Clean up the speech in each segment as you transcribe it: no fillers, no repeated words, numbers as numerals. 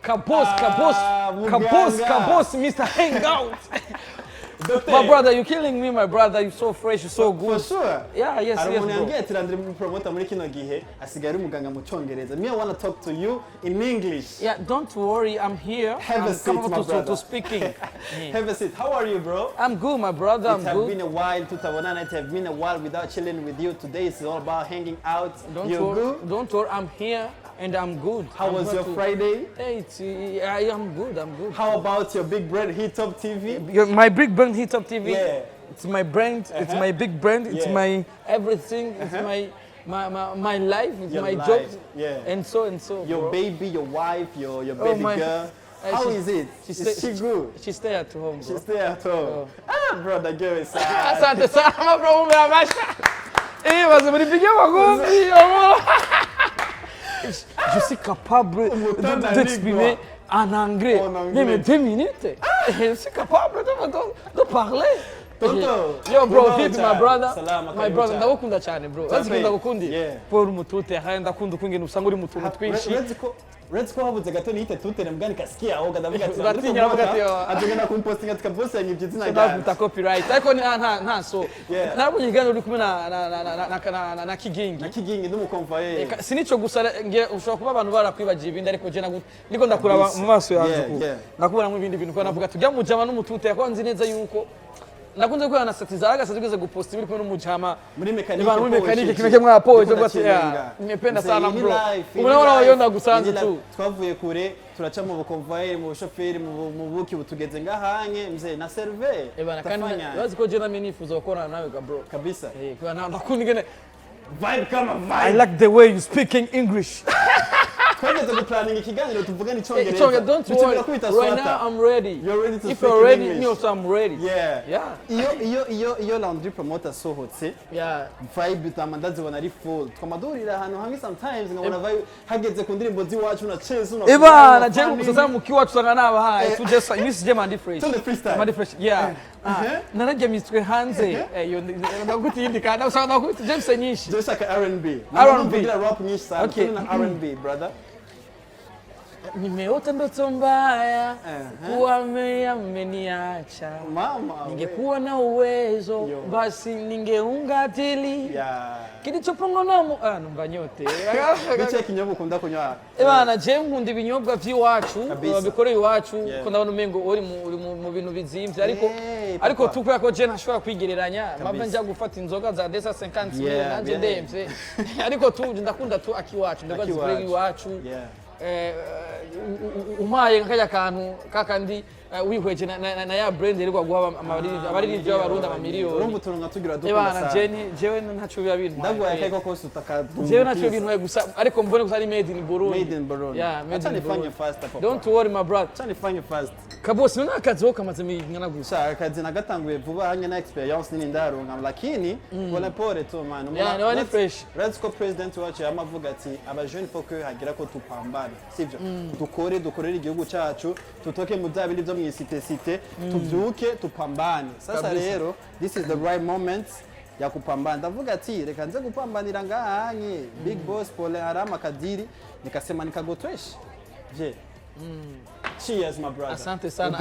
Kabos, Mr. Hangout. My brother, you're killing me, my brother. You're so fresh, you're so good. For sure. Yeah, yes, bro. Landry Promoter muri kino gihe asigara umuganga mu Cyongereza. Me, I want to talk to you in English. Yeah, don't worry, I'm here. Have a seat, my brother. To speaking. Have a seat. How are you, bro? I'm good, my brother. I'm good. It has been a while. It has been a while without chilling with you. Today is all about hanging out. You're good? Don't worry, I'm here. And I'm good. How was your Friday? Hey, I'm good. How about your big brand, Hit Up TV? My big brand, Hit Up TV. Yeah. It's my brand. It's my big brand. It's my everything. It's my life. It's my job. Yeah. And so. Your bro. baby, your wife, your baby girl. How is it? Is she good? She stay at home. She stay at home. Brother, girl is sad. Asante sana, bro. Mas eu me liguei je suis capable d'exprimer en anglais. Même 2 minutes. Je suis capable de parler. Yo, bro, hit my brother. My brother, ndagukunda cyane, bro. Aziko ndagukundi. Paul mutute, ndakunda ukungena usanga uri mutuntu twinshi. Let's go habuze gato nite tutene mbwani kasikia aho gadavuga ati Batinya avuga ati atugenda kumpostinga tukapostinga ibyizina rya ndavuta copyright ariko nta so nabonye igano uri kumwe na kigingi n'umukomvaye sinico gusa nge ushobora kuba abantu barakwibagiye ibindi ariko je niko ndakuraba mu maso yawe nakubona mu ibindi bintu ko navuga tujya mujama n'umutute yakonzi neza yuko nakunze ko yanasatiza agasatugeze gupost ibiri kumwe n'umujama muri mekanike kimeke mwapoje ngo ati nimependa sana bro unaona wayonda gusanze tu twavuye kure turaca mu bukonvoyeri mu bushoferi mu buki butugeze ngahanye mzee na serve kandi wazi ko je nami nifuza gukorana nawe ga bro kabisa kwa nakunda ngene vibe kama vibe I like the way you speaking English. Twageze guplanning ikiganiro tuvugana icyongereza. Don't worry. Right now I'm ready. You're ready to If speak you're ready, English. me also I'm ready. Yeah. Iyo Landry Promoter sohotse. Yeah. Vibe utamandaze bona ari full. Twamadurira ahantu hamwe sometimes ngabona vibe hageze ku ndirimbo ziwacu na chase una. Eba je gusasa mukiwacu sanga nabahaye. Tu just miss je mandi fresh. To the freestyle. Mandi fresh. Yeah. Narajya mitwe hanze. Yo ndaguti yindi kana usanga ndaguti James nyinshi. Just like R&B. Rap nyinshi sana. Okay. R&B brother. Nimeota ndoto mbaya kuwa ameniacha. Mama, ningekuwa na uwezo basi ningeungatili kilichopangwa na numva nyote. Biche kinyobwa ukunda kunywa? Bana je nkunda ibinyobwa by'iwacu babikoreye iwacu ko ndabona umengo uri mu bintu bizimvye ariko tukwa ko je ntashobora kwigereranya mabwe njya gufata inzoga za desa 50 nanje ndemvye ariko tu ndakunda tu akiwacu ndabazikoreye iwacu. Umaye nkajya kantu kakandi wihweje na ya brand rero guha abaririmbyi b'abarundi amamiliyoni urumva tunga tugira dukunda sana jewe ntacho biba bintu ndagwaye keko ko sutakadu jewe ntacho bintu gusa ariko mbone gusa ari made in Burundi yeah made in Burundi fast papa don't worry my brother cyane fanye fast kabosi none akazi kamaze mingana gusa akazi nagatanguye vuba hanye na experience nini ndaronka lakini pole pole tu man yeah no ni fresh let's go president wacu yamavuga ati aba jeune faut que hagira ko tupambana sivyo dukorera igihugu cyacu tutoke mu byabindi byo mwisite tubyuke tupambane sasa rero this is the right moment ya kupambana ndavuga ati reka nze gupambanira ngahanye big boss pole harama kadiri nikasema nikagotwesh je cheers my brother asante sana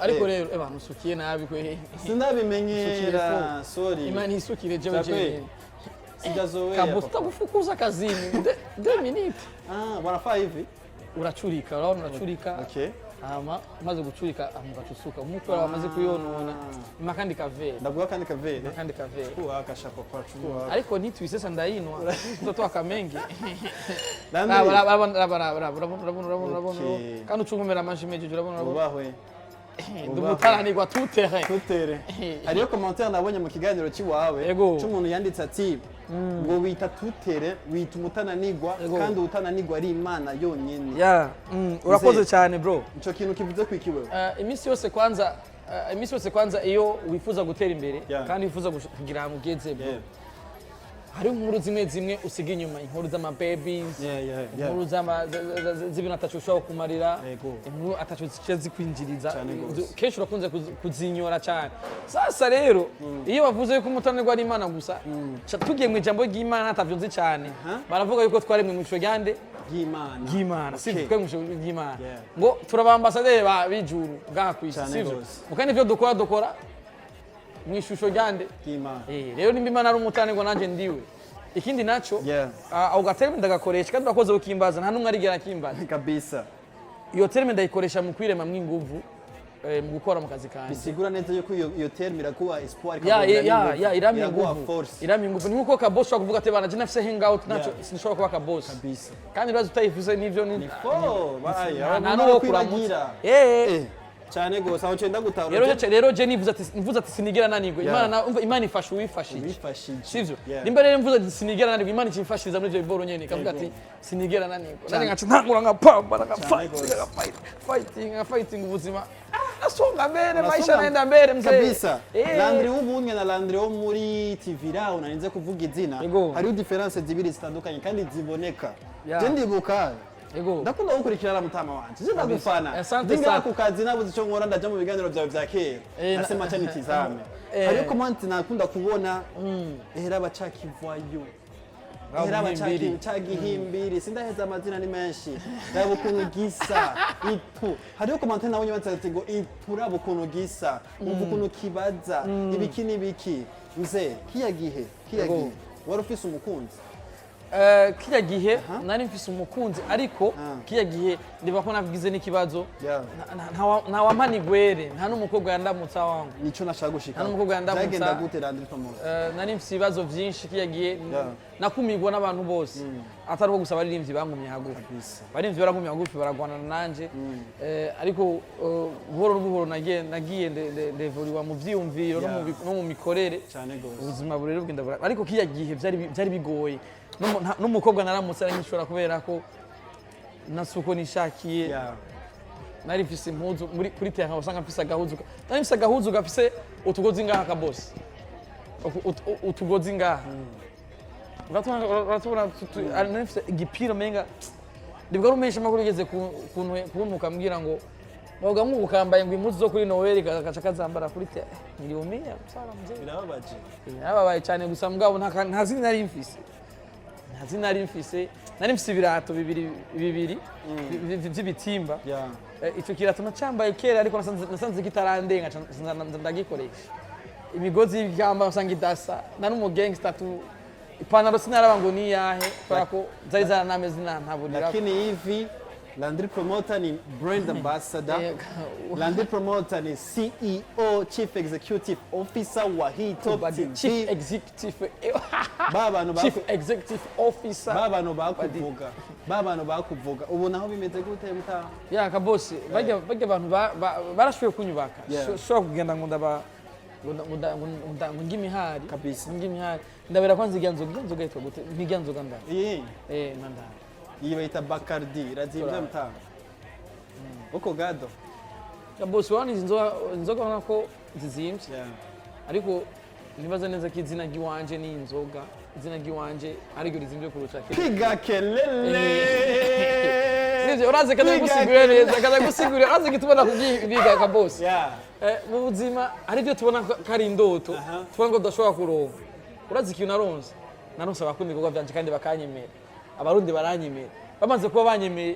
ariko rero abantu sukiye nabi kwe sindabimenyera sorry imani isukire jewe sigazowe kabusta kufukuza kazini 2 minutes wanafaa hivi uracurika urabona uracurika okay maze gucurika amugacusuka umutwe wamaze kuyonona makandi kavere ndavuga kandi kavere kuwa akashako kwacu ariko nitwisesa ndayinwa ndoto akamengi urabona kandi ucungumera amaji meje urabona ubahwe Umutananirwa tutere ariyo commentaire nabonye mu kiganiro kiwawe cy'umuntu yanditse ati ngo wita tutere wita umutananirwa kandi utananirwa ari Imana yonyene urakoze cyane bro ico kintu kivuze kwikiwe imisi yose kwanza iyo wifuza gutera imbere kandi wifuza kugira mugeze bro hari inkuru zimwe usiga inyuma inkuru z'ama babies inkuru z'ibintu atacushobora kumarira inkuru atacushobora zikwinjiriza kenshi urakunze kuzinyora cyane sasa rero iyo bavuze yuko umutananirwa ari Imana gusa tugiye mu ijambo ry'Imana atavyo nzi cyane baravuga yuko twaremwe mu ishusho ryande ry'Imana sivyo twe musho ry'Imana ngo turabambasaderi ba bijuru ngaha kwisi sivyo mukandi ivyo dukora mwishusho ryande ry'Imana rero nimba Imana ari umutananirwa nanje ndiwe ikindi naco au gaterme ndagakoresha kandi bakoze ukimbaza nta numwe arigera kimbaza kabisa iyo terme ndayikoresha mu kwirema mwinguvu mu gukora mu kazi kanje bisigura neza yuko iyo terme irakuwa espoir iramye inguvu ni nkuko kaboss shaka kuvuga ate bana je nafise hangout naco sinshobora kuba kaboss kabisa kandi urazi utayivuze nivyo ni nta no kuragira cyane gose aho cenda gutahura rero je nivuze ati sinigera nanirwa Imana ifasha uwifashije sivyo nimba rero mvuze ati sinigera nanirwa Imana ikimfashiriza muri ivyo biboro nyene kavuga ati sinigera nanirwa nanje ngaca ntangura ngapamba fighting ubuzima asonga mbere maisha naenda mbere mzee kabisa Landry w'ubunye na Landry wo muri TV raho narinze kuvuga izina hariho difference zibiri zitandukanye kandi ziboneka je ndibuka ndakunda gukurikirana mutama wanje je ndagufana ndinga ku kazi nabuze ico nkora ndaje mu biganiro byawe bya kera nasema cyane tizame hariyo comment nakunda kubona ehera bacakivwayo ehera bacagihimbiri sindaheza amazina ni menshi ndabo ukuntu gisa itu hariyo comment nabonye batse ngo itura bukuntu gisa umva ukuntu kibaza ibiki mze kiya gihe wari ufise umukunzi kiya gihe nari mfise umukunzi ariko kiya gihe ndiba ko navugize n'ikibazo nta wampanigwere nta n'umukobwa yandamutsa wangu nico nashaka gushika nta n'umukobwa yandamutsa byagenda gute Landry Promoter nari mfise ibibazo byinshi kiya gihe nakumigwa n'abantu bose atari ko gusaba aririmbyi bangumye hagufi baririmbyi barangumye hagufi baragwana nanje ariko buhoro nagiye ndevuriwa mu vyiyumviro no mu mikorere ubuzima burero bugenda ariko kiya gihe byari bigoye n'umukobwa naramutse aranyishora kubera ko nasuko nishakiye nari mfise impuzu kuri terrain usanga mfise agahuzu nari mfise agahuzu gafise utugozi ngaha ka boss utugozi ngaha uratubona nari mfise igipira menga ndibwa rumesha makuru igeze kuntuka mbwira ngo woga mu ukambaye ngo impuzu zo kuri Noel gaca kazambara kuri terrain ngiyumia sara mzee birababaye cyane gusa mugabo nta zina nari mfise nari mfise ibirato bibiri by'ibitimba icyo kirato nacambaye kera ariko nasanze kitarandenga ndagikoresha imigozi y'igamba usanga idasa na n'umugangster ipantaro sinaraba ngo ni yahe kubera ko zari zaranameze ntabonera lakini hivi Landry Promoter ni brand ambassador. Landry Promoter ni CEO, Chief Executive Officer wa hii Top TV. Chief Executive Chief Executive Officer. Baba no bakuvuga. Ubu naho bimeze gute mutaha? Ya kabosi, bajya abantu barashoboye kunyubaka. Shobora kugenda ngo ndaba ngimihari kabisa. Ngimihari. Ndabera kwanza iganzoga yitwa gute? Ntiganzoga nda. Nanda. Iyi bayita Bacardi razimvye mtaha uko gado boss wani inzoga ubona ko zizimvye ariko nibaza neza ko izina ry'iwanje ni inzoga izina ry'iwanje ariko rizimvye kurusha piga kelele sivyo uraze kadagusigurira uraze kitubona kubiga ka boss mu buzima ari byo tubona kari indoto tubona ngo dashobora kuronka uraze ikintu naronse abakundi ibikorwa byanje kandi bakanyemera abarundi baranyemera bamaze kuba banyemeye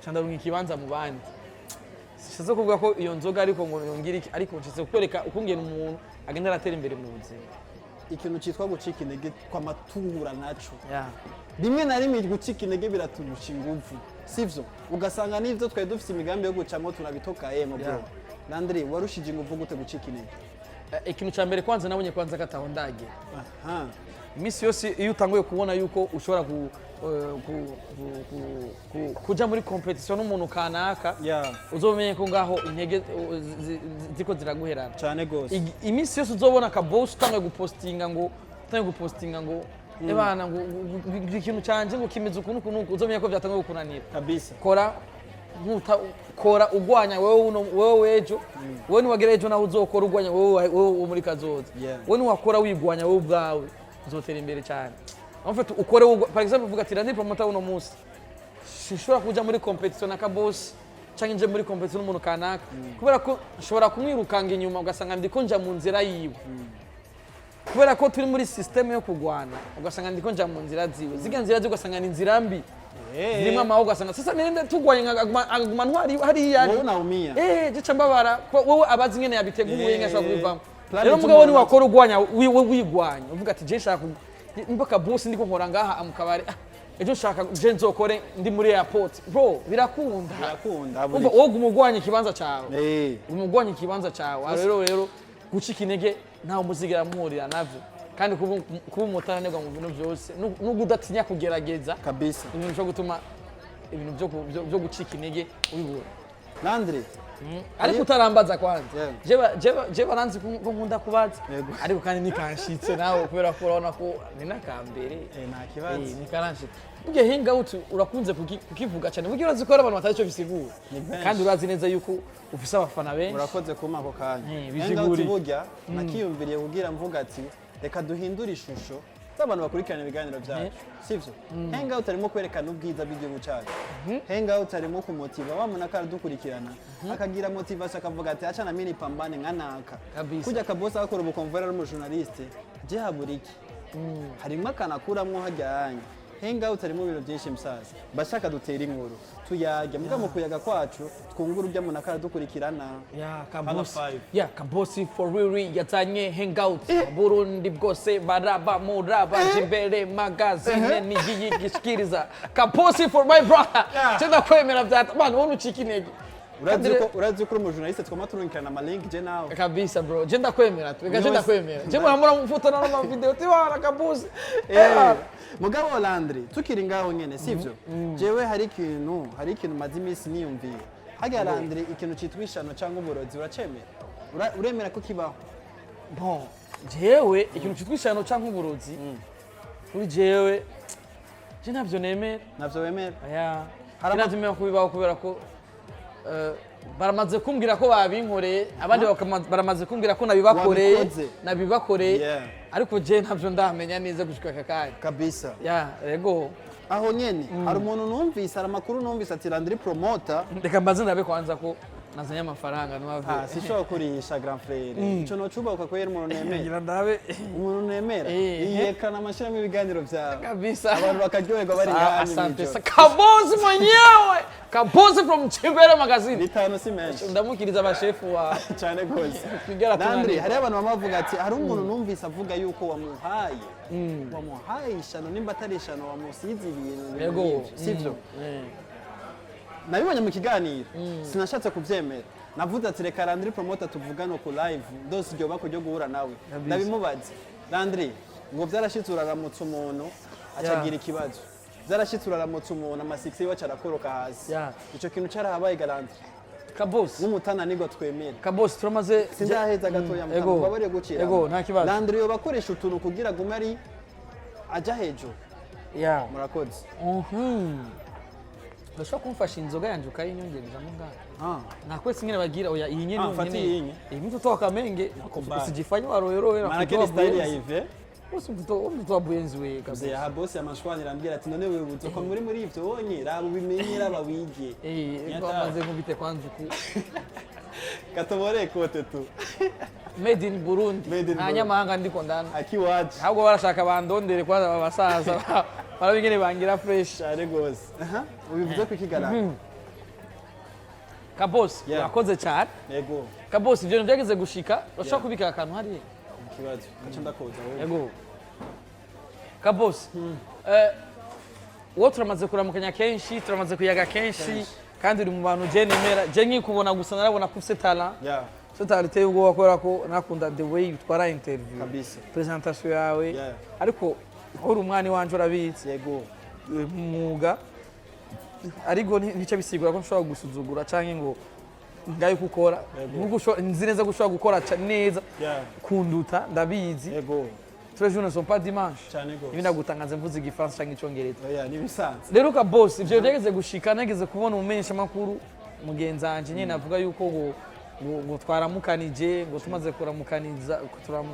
candarunga ikibanza mu bandi sishaze kuvuga ko iyo nzoga ariko ngo yongire iki ariko nshize kwereka ukungena umuntu agenda aratera imbere mu buzima ikintu citwa gucika intege kwa matura naco rimwe na rimwe gucika intege biraturusha ingufu sivyo ugasanga n'ivyo twari dufite imigambi yo gucamo tunabitoka mu byo Landry warushije ingufu gute gucika intege ikintu ca mbere kwanza nabonye kwanza kataho ndage imisi yose iyo utanguye kubona yuko ushobora kuja muri competition n'umuntu kanaka uzomenye ko ngaho intege ziko ziraguherana cyane gose imisi yose uzobona ka boss utanguye gupostinga ngo ebana ngo ikintu canje ngo kimeze ukuntu uzomenye ko byatanguye gukunanira kabisa kora ugwanya wewe wejo wewe niwagera ejo nawe uzokora ugwanya wewe muri kazoza wewe niwakora wigwanya wewe ubwawe uzotera imbere cyane en fait ukore par exemple uvuga ati Landry Promoter uno munsi shishora kuja muri competition na ka boss canke nje muri competition n'umuntu kanaka kubera ko shobora kumwirukanga inyuma ugasanga ndiko nja mu nzira yiwe kubera ko turi muri system yo kugwana ugasanga ndiko nja mu nzira ziwe ziga nzira ugasanga ni nzira mbi zirimo amahoro ugasanga sasa nende tugwanye aguma ntwari hariya wowe naumia gica mbabara wowe abazi nyene yabiteguye ngashaka kubivamo rero mugabo ni wakora ugwanya wigwanya uvuga ati je shaka mbaka boss ndiko nkora ngaha amukabare ejo shaka je nzokore ndi muri airport bro birakunda umva wowe umugwanya ikibanza cyawe umugwanya ikibanza cyawe rero gucika intege ntawe muzigira muhurira navyo kandi kuba umutananirwa mu bintu byose n'ubwo udatinya kugerageza kabisa ibintu byo gutuma ibintu byo gucika intege ubibura Landry ariko utarambaza kwanza je baranzi ko nkunda kubaza ariko kandi nikanshitse nawe kubera ko urabona ko ni nakambere nta kibazo nikaranshitse ugiye Hangout urakunze kukivuga cyane mugiye urazi ko abantu batari cyo bisigura kandi urazi neza yuko ufise abafana benshi urakoze kuma ako kanya Hangout burya nakiyumviriye kugira mvuga ati reka duhindure ishusho z'abantu bakurikirana ibiganiro byacu sivyo Hangout arimo kwerekana ubwiza bw'igihugu cyacu Hangout arimo kumotiva wa muntu akadukurikirana akagira motivation akavuga ati acha na mimi pambane nkanaka kujya kabosa akora ubukonvera ari mu journaliste je haburiki harimo akanakuramwo hajyanye Hangout arimo ibintu byinshi msaza bashaka dutera inkuru tuyajya muga mu kuyaga kwacu twungura ujya mu nakara dukurikirana kabosi for real yatanye Hangout Burundi bwose baraba muraba jimbere magazine nigiye gishikiriza kabosi for my brother cyenda kwemera byata bana wonu cikinege urazi ko mu journaliste twama turunkana ama link je nawe kabisa bro je ndakwemera twega je ndakwemera je muramura mufotana no video tiwara kabosi mugabo Landry tukiri ngaho nyene sivyo jewe hari ikintu mazi imisi niyumviye haga Landry ikintu citwishano cyangwa uburozi uracemera uremera ko kibaho bon jewe ikintu citwishano cyangwa uburozi kuri jewe je navyo wemera haramazimera kubibaho kubera ko baramaze kumbwira ko babinkoreye abandi baramaze kumbwira ko nabibakoreye ariko je ntabyo ndamenya neza gushika kakanya kabisa yego aho nyene hari umuntu numvise hari amakuru numvise ati Landry Promoter reka mbaze ndabe kwanza ko nazanye amafaranga n'abavye sishobora kurisha grand frère ico no cubabuka ko yari umuntu nemera ndabe umuntu nemera yekana amashiramo ibiganiro vyawe kabisa abantu bakaryoherwa bari ngani asante kabozi mwenyewe kabozi from Chimbere magazine bitano si menshi ndamukiriza abashefu wa cyane gose Landry hari abantu bamavuga ati hari umuntu numvise avuga yuko wamuhaye ishano nimba atari ishano wamusize ibintu sivyo nabibonye mu kiganiro sinashatse kuvyemera navuze ati reka Landry Promoter tuvugano ku live ndose iryo bako ryo guhura nawe ndabimubaze Landry ngo byarashitse uraramutse umuntu acagira ikibazo byarashitse uraramutse umuntu amasiksi yiwe acarakoroka hasi ico kintu cyarahabaye Landry kabosi n'umutananirwa twemera kabosi turamaze sindaheza gatoya mukamba babare gucira nta kibazo Landry yo bakoresha utuntu kugira gume ari aja hejuru murakoze Bashobora kumfasha inzoga yanje ukayinyongereza mu ngana nakwese ingene bagira oya iyi nyene nyene iyi mtu toka menge usijifanye waroyorowe na kile style ya hivi mtu wabuyenzi we kabisa ya bosi amashwani rambira ati none wewe uzo kwa muri ivyo wonye raba ubimenyera bawige bamaze nkubite kwanza ku katobore kote tu made in Burundi hanyamahanga ndiko ndana akiwaje ahubwo barashaka bandondere kwa abasaza barabingene bangira fresh cyane gose ubivuze ku kigaragara kabosi yakoze cyane yego kabosi ibyo byageze gushika urashaka kubika akantu hari ikibazo kaca ndakoza wowe yego kabosi wowe turamaze kuramukanya kenshi turamaze kuyaga kenshi kandi uri mu bantu je nemera je nkikubona gusa narabona ko ufite talent totaliteye ubwo wakora ko nakunda the way utwara interview kabisa presentation yawe ariko uri umwani wanje urabizi yego mwuga ariko nice bisigura ko nshobora gusuzugura canke ngo ngayo kukora nzi neza gushobora gukora neza kunduta ndabizi yego tous les jours ne sont pas dimanche cyane gose ibinda gutangaza mvuze igifaransa canke icongereza ni bisanzwe rero ka boss ivyo byageze gushika nageze kubona umumenyesha makuru mugenzanje nyene navuga yuko ngo twaramukanije ngo tumaze kuramukaniza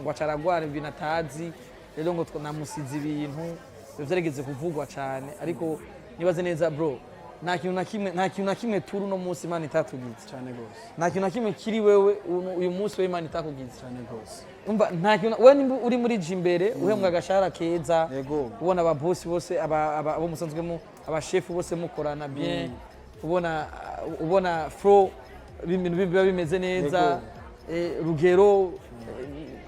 ngo acaragwara ibintu atazi rero ngo namusize ibintu byarigeze kuvugwa cyane ariko nibaze neza bro nta kintu na kimwe turi uno munsi Imana itatugize cyane gose nta kintu na kimwe kiri wewe uyu munsi we Imana itakugize cyane gose umva nta kintu we nimba uri muri jimbere uhembwa agashara keza ubona aba boss bose abo musanzwemo aba chef bose mukorana bien ubona flow ibintu biba bimeze neza rugero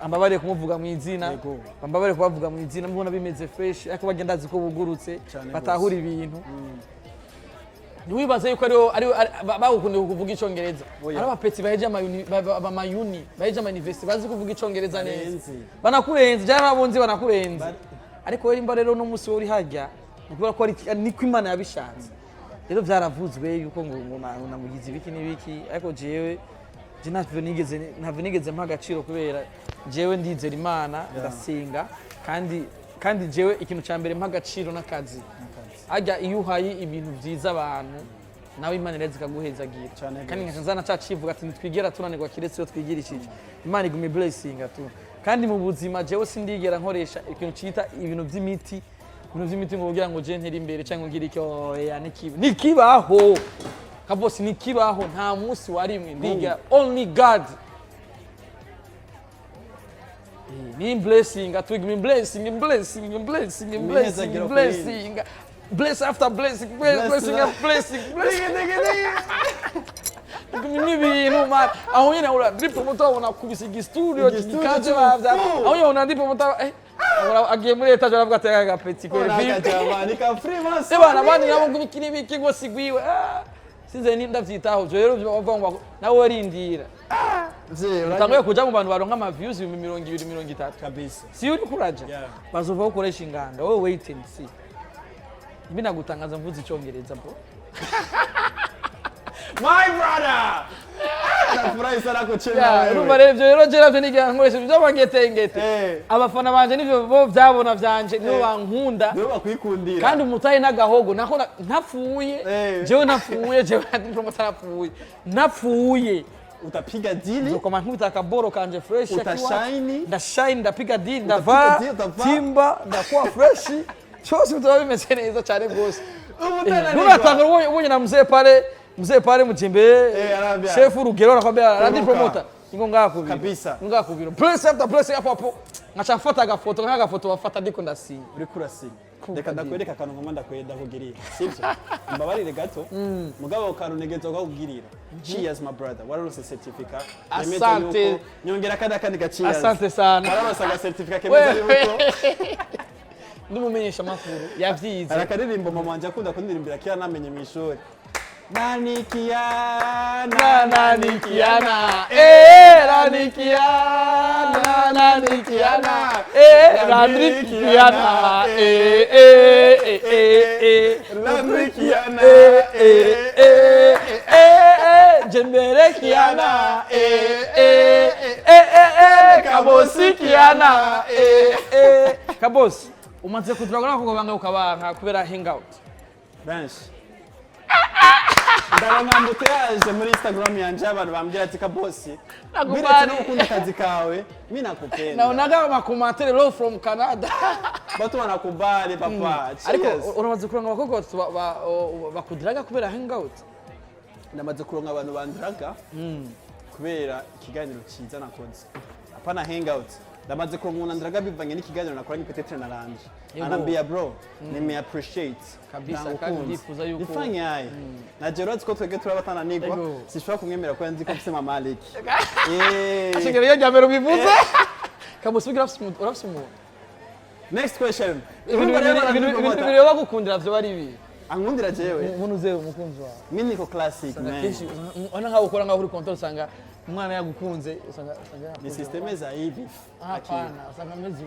ambabare kumuvuga mu izina ambabare kubavuga mu izina mubona bimeze fresh ariko bagenda azi ko bugurutse batahura ibintu ntiwibaze yuko ari bagukundiye kuvuga icyongereza ari abapetsi baheje amayuni baheje amayunivesiti bazi kuvuga icyongereza neza banakurenze byari babunzi banakurenze ariko we nimba rero n'umunsi wo uri hajya nikubera ko niko Imana yabishatse rero byaravuzwe yuko ngo namugize ibiki n'ibiki ariko jewe ntavyo nigeze mpa agaciro kubera jewe ndizera Imana ndasenga kandi jewe ikintu cya mbere mpa agaciro n'akazi ajya iyo uhaye ibintu byiza abantu nawe Imana ireza ikaguhezagira kandi nkazana cacivuga ati nitwigera tunanirwa kiretse yo twigirishije Imana igume blessing tu kandi mu buzima jewe sindigera nkoresha ikintu cita ibintu by'imiti ngo kugira ngo je ntere imbere cyangwa ngire icyo nikibaho kabosi nikibaho nta munsi warimwe ndiga only God ni blessing atwigime blessing bless after blessing Mimi bintu man aho nyine ura Landry Promoter abona kubisiga studio gikaje bavya aho nyine Landry Promoter agiye muri etage aravuga ati agapeti kweli ni ka freelance bana bani nabo kubikini biki ngo sigwiwe sinze ni ndavyitaho je rero bava nawe warindira utanguye kuja mu bantu baronka ama views 230 kabisa si uri kuraja bazova ukoresha inganda wowe wait and see mimi nagutangaza mvuze icyongereza bro my brother nafurahi sana kucheza wewe urumva rero jeravye nigira nkoresha byo bagetengete abafana banje nivyo bo vyabona vyanje nibo bankunda nibo bakwikundira kandi umutaye n'agahogo nako ntapfuye jewe napfuye jewe Landry Promoter napfuye utapiga dili ukoma nkubita akaboro kanje fresh utashine ndashine ndapiga dili ndava timba ndakuwa fresh cyose bitaba bimeze neza cyane gose nunatanga ubonye na mzee pale mujimbe chef urugero nakwambia Landry Promoter ingo ngakubira kabisa ngakubira place after place hapo ngachafuata agafoto nk'agafoto bafata ndiko ndasinya uri kurasinya reka ndakwereka akantu ngoma ndakwenda kugirira sivyo mbabarire gato mugabo karunegeza ukakugirira cheers my brother warose certificate asante nyongera kandi gacheers asante sana barabasaga certificate kemeza yuko ndumumenyesha makuru yavyize arakaririmbo mama wanje akunda kundirimbira kira namenye mu ishuri Nanikiana Nanikiana Landry Kiana Landry Kiana Jembere Kiana Kabosi Kiana Kabosi umaze kuturagona ko banga ukabanga kubera Hangout benshi ndaramambutse muri Instagram yanje abantu bambwira ati Kabosi biretse no gukunda akazi kawe mimi nakupenda naonaga makomantere low from Canada batu wanakubali papa ariko uramaze kuronga abakobwa bakudiraga kubera Hangout ndamaze kuronga abantu bandiraga kubera ikiganiro cyiza nakonze apana Hangout ndamaze kuronga ndiraga bivanye n'ikiganiro nakoranye peut-être na Landry anambia bro nime appreciate kabisa kandi ndifuza yuko ifanyaye na Gerard ko twege turabatananirwa sishobora kumwemera ko yanzi ko kusema Malik ashigere yo jamero bivuze kamusugira urafsumu next question ibintu byo bagukundira byo bari ibi ankundira jewe umuntu zero umukunzi wawe mimi niko classic man ona nkaho ukora nkaho uri control usanga umwana yagukunze usanga ni systeme za hivi hapana usanga mezi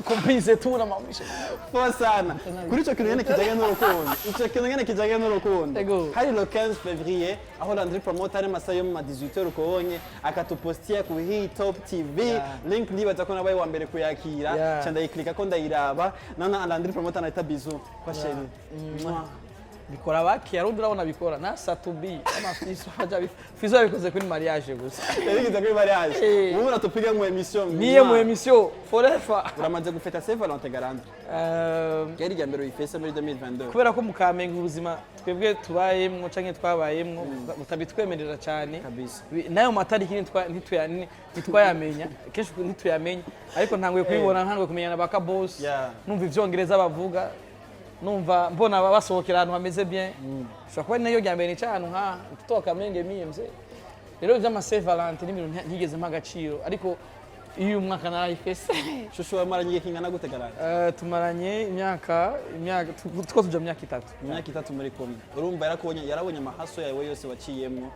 comprise tu na mamisha poa sana kuri cyo kintu kijanye n'urukundo icyo kintu nyene kijanye n'urukundo hari le 15 février aho Landry Promoter ari masayo mu 18h ukobonye akatupostia ku Top TV link ndibaza ko nabaye wa mbere kuyakira cyanda yiklika ko ndayiraba nana Landry Promoter naita bizu kwa sheri bikora baki yarundi urabona bikora na satubi ama fiso yabikoze kuri mariage gusa yabigize kuri mariage ubu natupiga mu emission niye mu emission forever uramaze gufeta Saint Valentin garante yari rya mbere uyifese muri 2022 kubera ko mukamenga ubuzima twebwe tubayemwo canke twabayemwo mutabitwemerera cyane kabisa nayo matariki ntitwayamenya kenshi ntituyamenya ariko ntanguye kubibona ntanguye kumenyana baka boss numva ivyongereza bavuga numva mbona basohokera ahantu hameze bien ushobora kuba nayo rya mbere cyane nka kutoka menge miyemze rero vy'ama Saint Valentin n'ibintu ntigeze mpa agaciro ariko iyo umwaka narayifese shusho wamaranye igihe kingana gute garante tumaranye imyaka two tuja imyaka 3 muri Kuba urumva yarabonye amahaso yawe yose waciyemo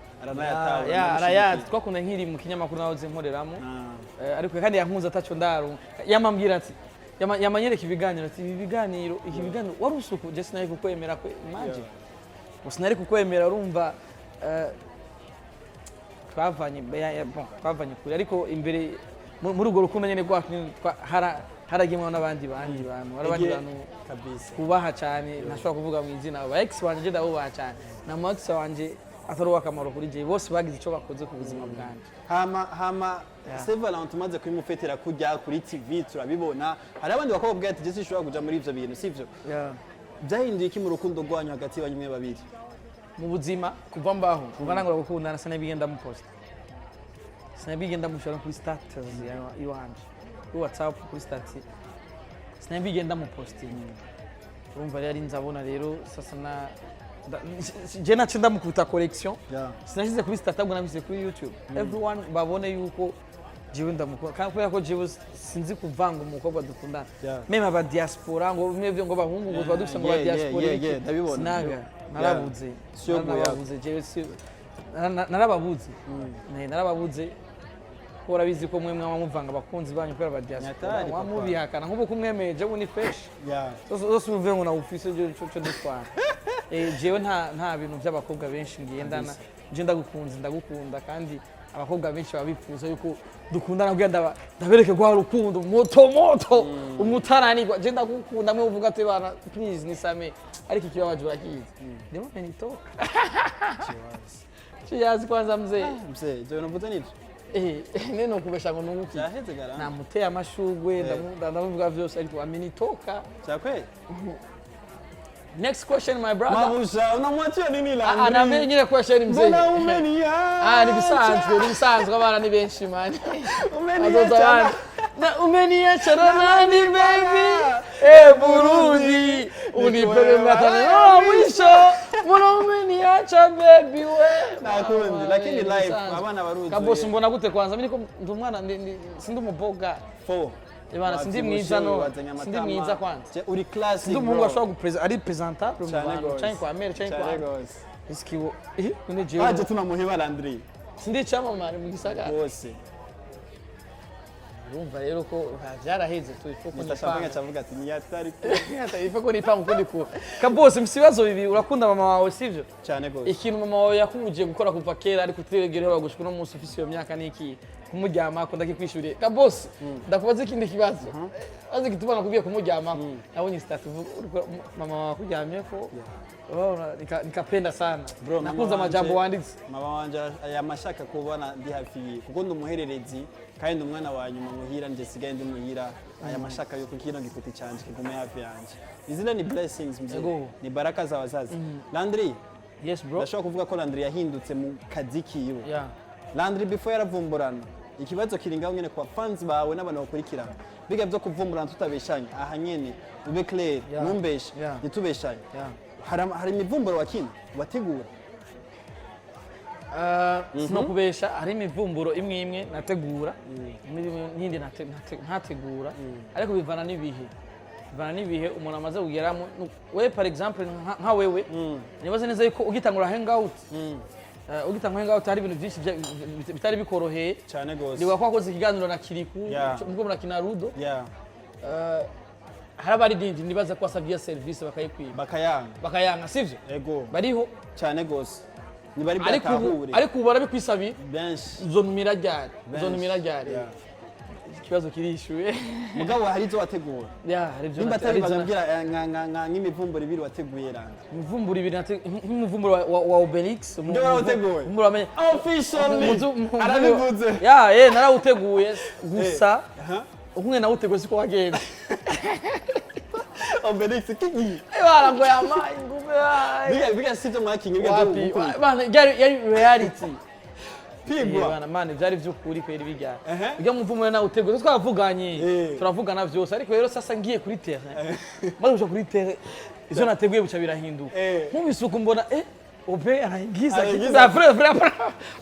arayazi twakunda nkiri mu kinyamakuru nahoze nkoreramo ariko kandi yankunze ataco ndaru yamambwira ati yamanyereka ibiganiro ati iki biganiro wari usuku je sinari kukwemera kwe imagine usinari kukwemera urumva twavanye kure ariko imbere muri urwo rukundo nyene rwacu haragimwa n'abandi bantu kabisa kubaha cyane ntashobora kuvuga mu izina aba ex wanje ndabubaha cyane na max wanje atari wakamaro kuri je bose bagize ico bakoze ku buzima bwanje hama Saint Valentin tumaze kubimufetera kujya kuri TV turabibona hari abandi bakobwa ati je sinshobora kuja muri ivyo bintu sivyo byahinduye iki mu rukundo rwanyu hagati y'abanywe babiri mu buzima kuva mbaho kuva nangura gukundana sinabigenda mu post sinabigenda mushora kuri status iwanje kuri WhatsApp kuri status sinabigenda mu posting urumva rero nzabona rero sasa na je nacinda mu kuta collection sinashize kuri status ahubwo nabise kuri YouTube everyone babone yuko jewe ndamukora kandi kubera ko jewe sinzi kuvanga umukobwa dukundana meme aba diaspora ngo mwebwe ngo bahungu ngo badufise ngo ba diaspora sinaga narabuze jewe narababuze urabizi ko mwe mwamuvanga abakunzi banyu kubera ba diaspora wamubihakana nk'ubu kumwemeje ubu ni fresh zose uvuye ngo na ufise cyo dutwara jewe nta bintu by'abakobwa benshi ngendana je ndagukunda kandi abakobwa benshi babifuza yuko dukundana kugira ndabereke gwa rukundo moto umutananirwa je ndagukunda mwe uvuga ati bana please nisame ariko ikibabaje urakizi ndimo menitoka chiyazi kwanza mzee je unavuze nivyo neno kubesha ngo nuki namuteye amashugwe ndamuvuga vyose ariko amenitoka cyakwe next question my brother mabusha unamwachia nini Landry na mimi nyingine question mzee mbona umenia ni bisanzwe abana ni benshi man umenia umeniacha nani baby Burundi unipele matana mwisho mbona umeniacha baby we nakundi lakini live abana baruzi kabosi mbona gute kwanza mimi ndo mwana sindi umuboga Ibana sindi mwiza kwanza uri classic ndo mungu ashobora gupresenta ari presentable mu bantu cyane kwa Amerika cyane kwa iskiwo none jewe aje tunamuheba Landry sindi cyamamare mu gisagara bose urumva rero ko byaraheze tubifoko nitashaka cyavuga ati niyatari ifoko nipanga ukundi ko kabose msibazo bibi urakunda mama wawe sivyo cyane gose ikintu mama wawe yakumugiye gukora kuva kera ariko tutegereho bagushika no munsi ufise iyo myaka niki kumuryama akunda kikwishuriye kabose ndakubaza ikindi kibazo azi kitubana kugiye kumuryama nabonye status mama wawe kuryamye ko nikapenda sana nakunza amajambo wanditse mama wanje yamashaka kubona ndi hafi kuko ndumuhererezi kandi umwana wa nyuma muhira nje sigaye ndi muhira aya mashaka yo kukino gikuti cyanje kigume hafi yanje izina ni blessings mzee ni baraka za wazazi Landry yes bro ndashaka kuvuga ko Landry yahindutse mu kazi kiwe Landry before yaravumburana ikibazo kiringaho nyene kwa fans bawe n'abantu bakurikirana biga byo kuvumburana tutabeshanya aha nyene ube clear numbeshe nitubeshanye hari imivumburo wakina wategura sino kubesha hari imivumburo imwe nategura n'indi ntategura ariko bivana n'ibihe umuntu amaze kugeramo we par exemple nka wewe nibaze neza yuko ugitangura hangout Hangout hari ibintu byinshi bitari bikoroheye cyane gose niba kwakoze ikiganiro na Kiriku ubwo muri Kinarudo harabari dindi nibaza ko asabye service bakayikwiba bakayanga sivyo ego bariho cyane gose ni bari batahure ariko ubu barabikwisabi benshi zonumira ryari ikibazo kirishuye mugabo hari izo wategura hari ibyo nimba atari bazambwira nk'imivumburo ibiri wateguye ranga imivumburo ibiri nk'umuvumburo wa Obelix ndio wateguye umuvumburo wamenye officially arabivuze narawuteguye gusa umwe nawuteguye siko wagenze Obelix kiki bana ngo yamaye ngume biga sivyo mwakinye biga bana yari reality pigwa bana mane byari by'ukuri kweri bijya bijya muvumburo nawuteguye twavuganye turavugana byose ariko rero sasa ngiye kuri terrain maze kuja kuri terrain ivyo nateguye buca birahinduka nk'ubisuku mbona Obe anaingiza kitu za vrai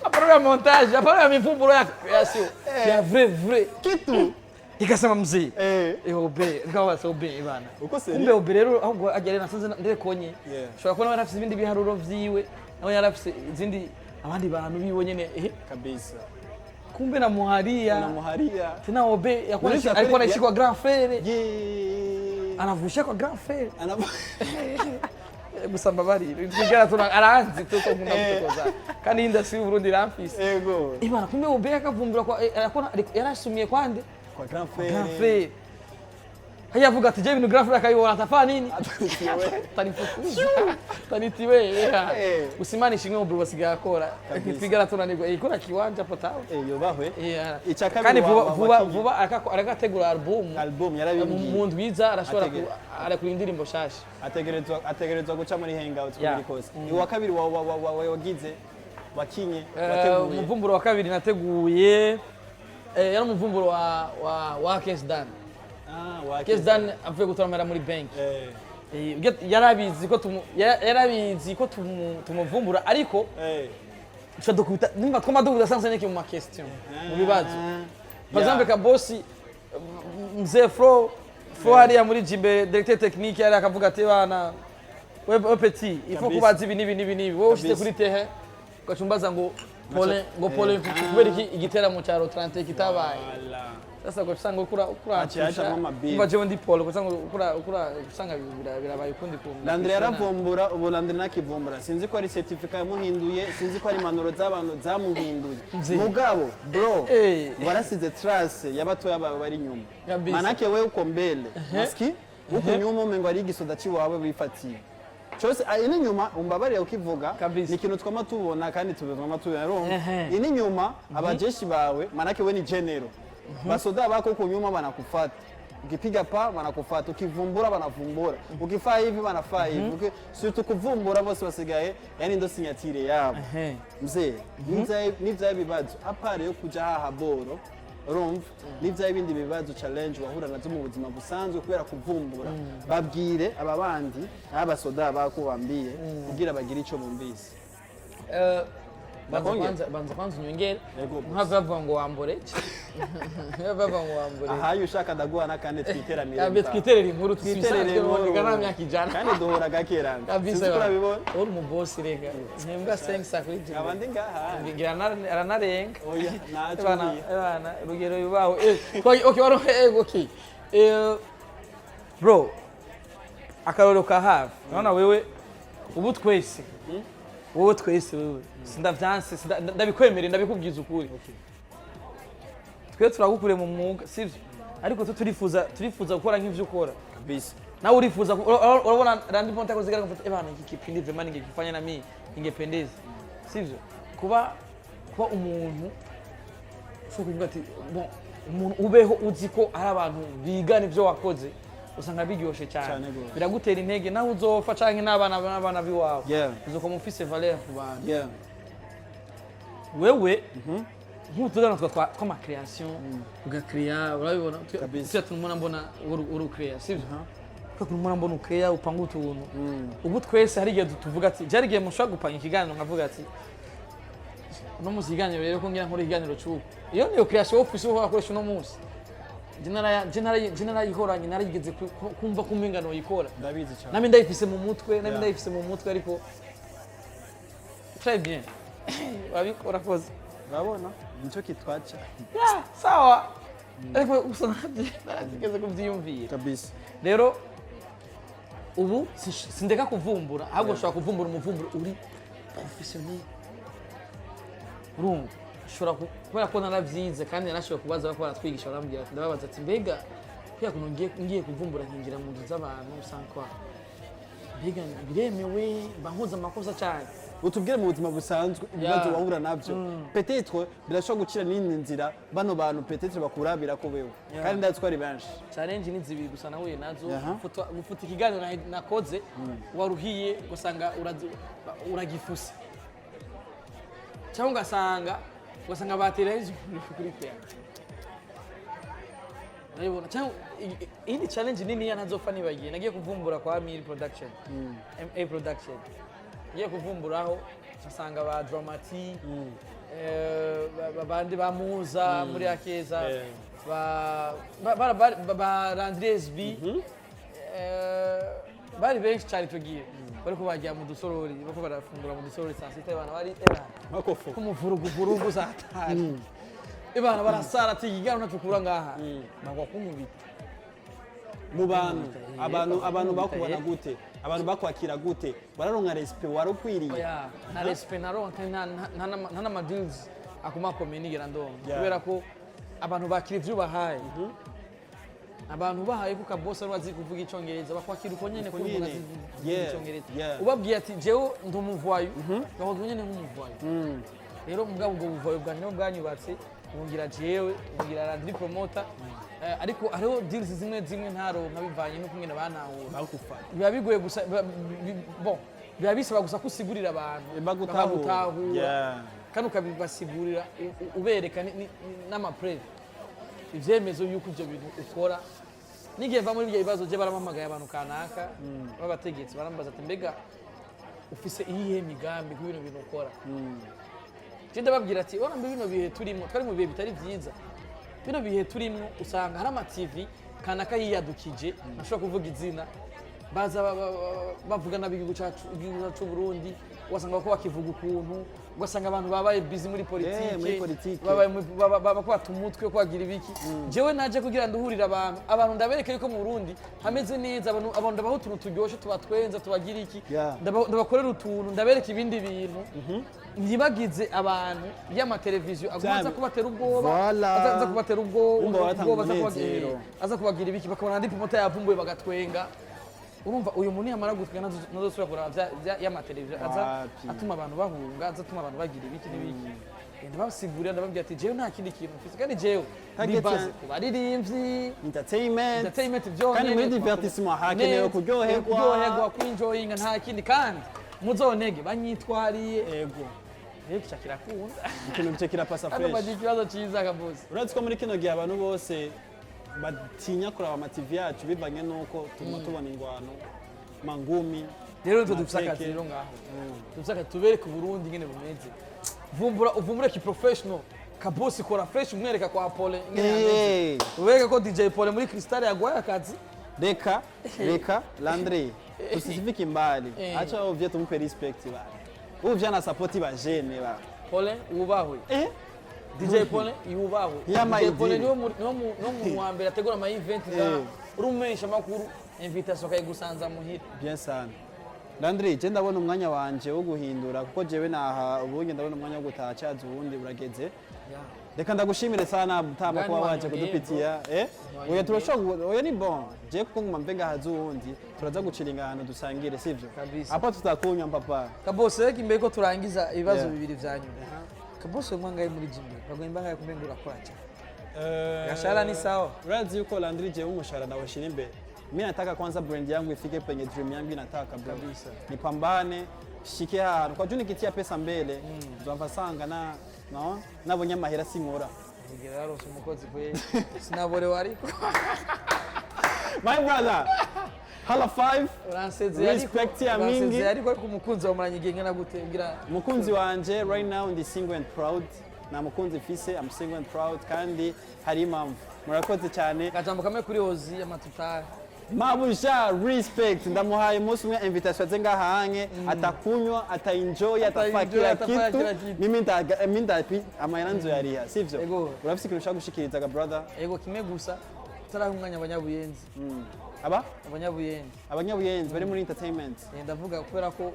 après la montage après la mivumburo ya création ya vrai kitu ikasema mzee Obe ngawa so Obe bana kumbe Obe rero ahubwo agere nasanze ndekonye shobora kubona barafise ibindi biharuro vyiwe nawe yarafise izindi abandi bantu biwe nyene kabisa kumbe na muharia tena Obe yakwanisha alikuwa anaishi kwa grand frère anavusha kwa grand frère gusamba bari twigera tuna aranzi tuko nkunda kutokoza kandi industry y'u Burundi ramfise yego ibana kumbe Obe yakavumbura kwa yakona yarasumiye kwande kwa grand frère hayavuga ati je ibintu grand frère akayibona atafa nini tanitiwe usimani shimwe Obe basigaye akora twigera tunanirwa ikora kiwanja potawe yobahwe kandi vuba aragategura album yarabingiye mu ndwiza arashobora arakura indirimbo shasha ategerezwa guca muri Hangout muri kose wa kabiri wagize wakinye umuvumburo wa kabiri nateguye yari umuvumburo wa Kesdan Kesdan avuye gutoramera muri bank yarabizi ko tumuvumbura ariko tushadukubita nimba twamadukubita sanse niki mu ma question mu bibazo par exemple ka boss mzee Fro hariya muri Jimbe directeur technique yari akavuga ati bana we petit il faut kubaza ibi nibi wowe ushite kuri tehe ugacumbaza ngo Pole kubera iki igiteramo cya 30 kitabaye sasa ko usanga ukura umva je ndi Pole usanga ukura usanga birabaye ukundi kumwe Landry yaravumbura ubu Landry nakivumbura sinzi ko ari certificate yamuhinduye sinzi ko ari manuro z'abantu zamuhinduye mugabo bro warasize trace y'abatoya baba bari nyuma manake wewe uko mbele maski uko nyuma umengo ari igisoda ciwawe bifatiye cyose ini nyuma umbabarira ukivuga ni kintu twama tubona kandi tubizoma tubona ini nyuma abajeshi bawe manake we ni general basoda bako ku nyuma banakufata ukipiga pa banakufata ukivumbura banavumbura ukifaa hivi banafaa hivi surtout kuvumbura bose basigaye yani ndo signature yabo mzee nivya bibazo apare yo kuja haha boro urumva nivya ibindi bibazo challenge wahura nazo mu buzima busanzwe kubera kuvumbura babwire aba bandi abasoda bako bambiye kugira bagire ico bumvise banza kwanza unyongere nkava ngo wambore ahaye ushaka ndaguhana kandi twiteramire abe twiterera inkuru twiterere ngana myaka ijana kandi duhora gakeranga kabisa urabibona uri mu boss rega ntembwa sensa kuri je abandi ngaha ngira aranarenga oya nacho bana rugero yubaho okay waro okay bro akaroro ka hafi naona wewe ubu twese wowe twese wewe sindavyanse ndabikwemerera ndabikubwiza ukuri twe turagukure mu mwuga sivyo ariko turifuza gukora nk'ivyo ukora kabisa nawe urifuza urabona Landry Promoter kozigara ngafata bana iki kipindi vraiment ningekifanya na mimi ingependeza sivyo kuba umuntu sho kuvuga ati bon umuntu ubeho uzi ko ari abantu bigana ivyo wakoze usanga bigyoshe cyane biragutera intege naho uzofa canke n'abana biwawe uzoko mufise valeur ku bantu wewe nk'utudana twa ma création ugakrea urabibona tyo tunumuna mbona uru crea sivyo ko tunumuna mbona ukrea upanga utuntu ubu twese hari igihe tuvuga ati jari gihe mushaka gupanga ikiganiro nkavuga ati no muziganiro rero ko ngira nkora ikiganiro cy'uko iyo niyo création office ho akoresha no munsi general ihoranye narigeze kumva kumingano yikora ndabizi cyane nami ndayifise mu mutwe ariko très bien wabikora koze urabona nicyo kitwaca sawa ariko usanaje narigeze kuvyiyumvira kabisa rero ubu sindeka kuvumbura ahubwo ushaka kuvumbura umuvumburo uri professionnel urumva shora kubera ko naravyize kandi narashoboye kubaza bako baratwigisha barambwira ati ndababaza ati mbega kuya kuno ngiye kuvumbura nkingira mu nzu z'abantu usankwa mbega biremewe bankoza amakosa cyane utubwire mu buzima busanzwe ibibazo wahura navyo peut-être birashobora gukira n'indi nzira bano bantu peut-être bakurabira ko wewe kandi ndazi ko ari benshi challenge ni zibiri gusa nahuye nazo gufuta ikiganiro nakoze waruhiye gusanga uragifuse cyangwa ugasanga batereje kuri pe Nayibona cyangwa iyi challenge nini yanazopfa nibagiye nagiye kuvumbura kwa Muri production MA production ngiye kuvumburaho asanga ba Dramati bandi bamuza muri akeza ba Landry bari benshi cyane tugiye bari ko bajya mu dusorori bako barafungura mu dusorori saa sita bana bari bakofu kumuvuruguvurugu zatari ibana barasara ati igano nacukura ngaha nagwa kumubita mu bantu abantu bakubona gute abantu bakwakira gute bararonka respect warukwiriye na respect naronka nta ma deals akuma komenigira ndongo kubera ko abantu bakira ivyo bahaye abantu bahaye kuka boss bazi kuvuga icongereza bakwakira uko nyene kuri umuntu icongereza ubabwiye ati jewe ndumuvwayo bavuga nyene nk'umuvwayo rero mugabo ubwo buvayo bwanyu bwanyubatse ngira jewe ngira Landry Promoter ariko hariho deals zimwe ntaronka bivanye no kumwe banahura bakufa biba bigoye gusa bon biba bisaba gusa kusigurira abantu bagutahura kandi ukabibasigurira ubereka n'amapreve ivyemezo yuko ivyo bintu ukora nigiye va muri ibyo bibazo je baramamagaye abantu kanaka babategetsi barambaza ati mbega ufise iyihe migambi ku bintu ukora je ndababwira ati ora mbe bino bihe turimo twari mu bihe bitari vyiza bino bihe turimo usanga hari ama TV kanaka yiyadukije nashobora kuvuga izina baza bavuga nabigihugu cyacu Burundi wasanga bako bakivuga ukuntu ugasanga abantu babaye busy muri politike bakwata umutwe kwagira ibiki jewe naje kugira nduhurira abantu ndabereka yuko mu Burundi hameze neza abantu ndabaho utuntu turyoshe tubatwenza tubagira iki ndabakorera utuntu ndabereka ibindi bintu ntibagize abantu y'amateleviziyo aguza kubatera ubwoba aza kubatera ubwoba aza kubagira ibiki bakabona Landry Promoter yavumbuye bagatwenga urumva uyu muntu yamara gutwenga nazosubira kuraba y'amateleviziyo aza atuma abantu bahunga aza atuma abantu bagira ibiki n'ibiki ndabasigurira ndababwira ati jewe nta kindi kintu mfise kandi jewe bibaze kubaririmbyi entertainment byone kandi muri divertissement hakenewe kuryoherwa kwinjoyinga nta kindi kandi muzonege banyitwariye ego reka kirakunda ikintu bice kirapasa fresh kandi ikibazo cyiza kabose uretse ko muri kino gihe abantu bose batinya kuraba ama TV yacu bivanye nuko tubona ingwano mangumi rero dufite akazi rero ngaho dufite tubereka Burundi ngene bumeze uvumbura ki professional kabosi kora fresh umwereka kwa Pole ngene ubereka ko DJ Pole muri Crystal yagwaye akazi reka Landry usifike mbali acha uvye tumupe respect bana uvye na support ba jeune ba Pole ubahwe DJ Pole yubahwe DJ Pole no mu wambere ategura ama event urumesha makuru invitation kayigusanza muhira bien sana Landry je ndabona umwanya wanje wo guhindura kuko jewe naha ubunye ndabona umwanya wo gutaha cyazi ubundi urageze reka ndagushimire sana butama kwa waje kudupitia oya turashobora oya ni bon je kuko nguma mbenga hazu ubundi turaza guciringa ahantu dusangire sivyo apa tutakunya papa kabose reka imbere ko turangiza ibibazo bibiri vyanyu kabose mwangaye muri jimbe bagomba ngaye kumbengura kwa cyane gashara ni sawa urazi yuko Landry je umushara na washira imbere mimi nataka kwanza brand yangu ifike penye dream yangu inataka kabisa nipambane shike hapo kwa juni kitia pesa mbele twavasanga nabonye amahera sinkora ngira raro umukozi kwe sinabore wari my brother Hala 5 respect ya mingi ariko ku mukunzi wa maranye ngena gute ngira mukunzi wanje right now ndi single and proud na mukunzi fise I'm single and proud kandi hari impamvu murakoze cyane gajambo kamwe kuri ozi y'amatutari Mabusha respect ndamuhaye umunsi umwe invitation zenga hange atakunywa ataenjoy atafakira kitu mimi ndapi amayanzo yariha sivyo urafise ikintu ushaka gushikiriza ga brother ego kimwe gusa tara umwanya abanyabuyenzi abanyabuyenzi bari muri entertainment ndavuga kubera ko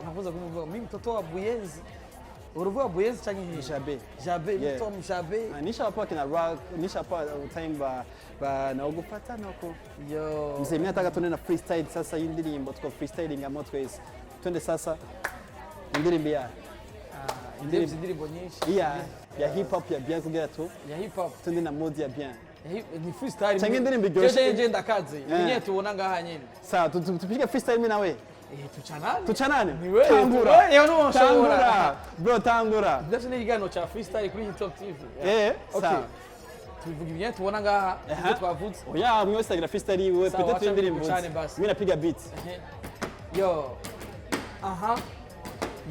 navuza kumuvuga mimi mtoto wa buyenzi uruvuga buyezi cyangwa nki Jabe. Jabe Yeah. Tom Jabe Nisha hapa kina rock, nisha hapa utaimba na ugupata nako. yo Mzee mimi nataka tuende na freestyle sasa hii ndirimbo tuko freestyling amo twese. Twende sasa indirimbo ya. indirimbo nyinshi Ya hip hop ya bien kugira tu. ya hip hop Twende na mode ya bien. ni freestyle Cyangwa indirimbo iryoshe. je ndakaze nyine tubona ngaha nyine Sawa tupige freestyle mimi na we. Tuchanane. Tangura. Tangura. Bro tangura. Ndetse n'igano cha freestyle kuri Top TV. Sawa. Tubivuga ibintu tubona ngaha ibyo twavutse. Oya mwe wese agira freestyle yiwe peut-être indirimbo. Mimi napiga beat. Yo. Aha.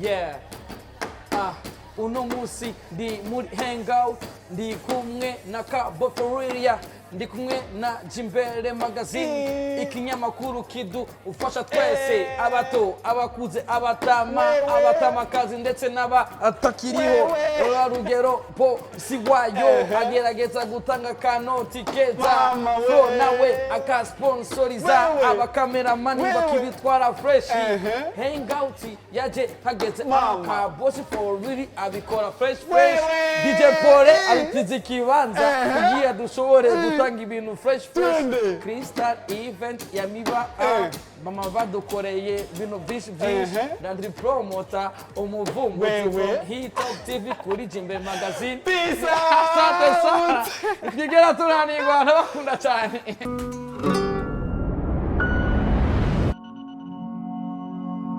Yeah. Uno musi ndi muri Hangout ndi kumwe na Akadirisha ndi kumwe na Jimbere magazine ikinyamakuru kidu ufasha twese abato abakuze abatamakazi ndetse n'abatakiriho rugero po siwayo agerageza gutanga kanoti keza so nawe akasponsoriza abakameramani bakibitwara fresh Hangout yaje hageze akabosi for really abikora fresh DJ Pole abitize kibanza kugira dushobore gutanga ibintu fresh Crystal event ya miba mama badukoreye bino byinshi Landry Promoter Umuvumburo from Top TV kuri Jimbere magazine Peace asante sana ikigera turanirwa n'abakunda cyane